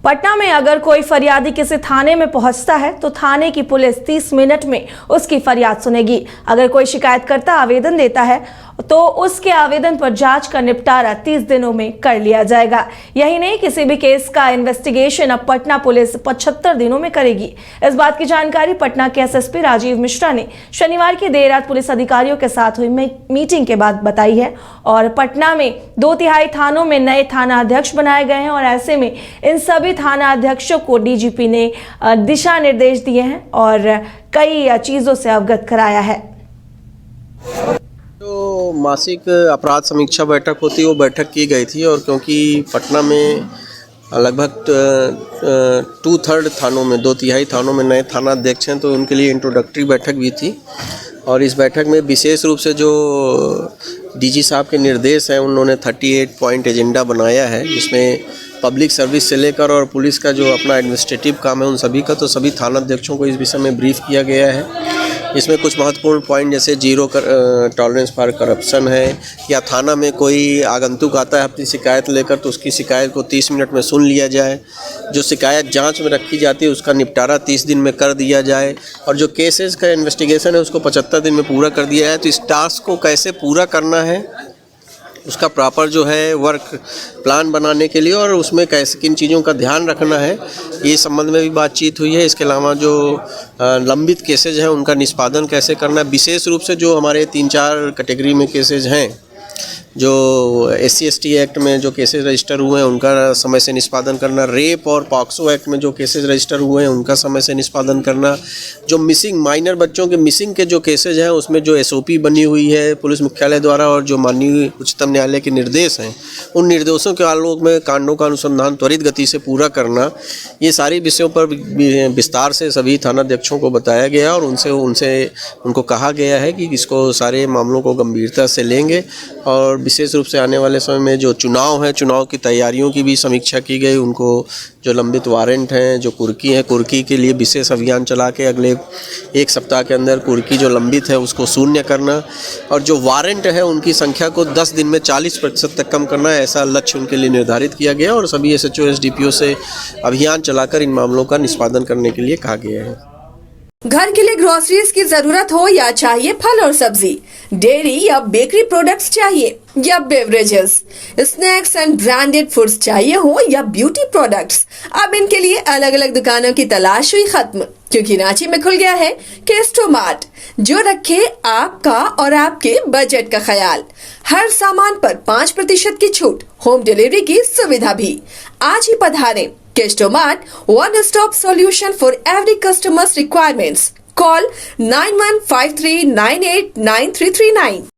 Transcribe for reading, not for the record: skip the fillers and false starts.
पटना में अगर कोई फरियादी किसी थाने में पहुंचता है तो थाने की पुलिस 30 मिनट में उसकी फरियाद सुनेगी। अगर कोई शिकायतकर्ता आवेदन देता है तो उसके आवेदन पर जांच का निपटारा 30 दिनों में कर लिया जाएगा। यही नहीं, किसी भी केस का इन्वेस्टिगेशन अब पटना पुलिस 75 दिनों में करेगी। इस बात की जानकारी पटना के एसएसपी राजीव मिश्रा ने शनिवार की देर रात पुलिस अधिकारियों के साथ हुई मीटिंग के बाद बताई है। और पटना में 2/3 थानों में नए थाना अध्यक्ष बनाए गए हैं और ऐसे में इन सभी थाना अध्यक्षों को डीजीपी ने दिशा निर्देश दिए हैं और कई चीजों से अवगत कराया है। जो मासिक अपराध समीक्षा बैठक होती है वो बैठक की गई थी, और क्योंकि पटना में लगभग 2/3 थानों में 2/3 थानों में नए थाना अध्यक्ष हैं, तो उनके लिए इंट्रोडक्टरी बैठक भी थी। और इस बैठक में विशेष रूप से जो डीजी साहब के निर्देश हैं, उन्होंने 38 पॉइंट एजेंडा बनाया है, जिसमें पब्लिक सर्विस से लेकर और पुलिस का जो अपना एडमिनिस्ट्रेटिव काम है उन सभी का, तो सभी थाना अध्यक्षों को इस विषय में ब्रीफ किया गया है। इसमें कुछ महत्वपूर्ण पॉइंट जैसे जीरो टॉलरेंस फॉर करप्शन है, या थाना में कोई आगंतुक आता है अपनी शिकायत लेकर तो उसकी शिकायत को 30 मिनट में सुन लिया जाए, जो शिकायत जांच में रखी जाती है उसका निपटारा 30 दिन में कर दिया जाए, और जो केसेस का इन्वेस्टिगेशन है उसको 75 दिन में पूरा कर दिया जाए। तो इस टास्क को कैसे पूरा करना है उसका प्रॉपर जो है वर्क प्लान बनाने के लिए, और उसमें कैसे किन चीज़ों का ध्यान रखना है, ये संबंध में भी बातचीत हुई है। इसके अलावा जो लंबित केसेज हैं उनका निष्पादन कैसे करना है, विशेष रूप से जो हमारे 3-4 कैटेगरी में केसेज हैं, जो SC/ST एक्ट में जो केसेस रजिस्टर हुए हैं उनका समय से निष्पादन करना, रेप और पॉक्सो एक्ट में जो केसेस रजिस्टर हुए हैं उनका समय से निष्पादन करना, जो मिसिंग माइनर बच्चों के मिसिंग के जो केसेज हैं उसमें जो SOP बनी हुई है पुलिस मुख्यालय द्वारा और जो माननीय उच्चतम न्यायालय के निर्देश हैं उन निर्देशों के आलोक में कांडों का अनुसंधान त्वरित गति से पूरा करना, ये सारी विषयों पर विस्तार से सभी थानाध्यक्षों को बताया गया और उनको कहा गया है कि इसको सारे मामलों को गंभीरता से लेंगे। और विशेष रूप से आने वाले समय में जो चुनाव है, चुनाव की तैयारियों की भी समीक्षा की गई। उनको जो लंबित वारंट हैं, जो कुर्की हैं, कुर्की के लिए विशेष अभियान चला के अगले 1 सप्ताह के अंदर कुर्की जो लंबित है उसको शून्य करना, और जो वारंट है उनकी संख्या को 10 दिन में 40% तक कम करना, ऐसा लक्ष्य उनके लिए निर्धारित किया गया। और सभी SHO SDPO से अभियान चलाकर इन मामलों का निष्पादन करने के लिए कहा गया है। घर के लिए ग्रोसरीज की जरूरत हो या चाहिए फल और सब्जी, डेयरी या बेकरी प्रोडक्ट्स चाहिए या beverages, snacks and branded foods चाहिए हो या ब्यूटी प्रोडक्ट्स, अब इनके लिए अलग अलग दुकानों की तलाश हुई खत्म, क्योंकि रांची में खुल गया है केस्टो मार्ट, जो रखे आपका और आपके बजट का ख्याल। हर सामान पर 5% की छूट, होम डिलीवरी की सुविधा भी। आज ही पधारें। Kesto Mart, one-stop solution for every customer's requirements. Call 9153989339.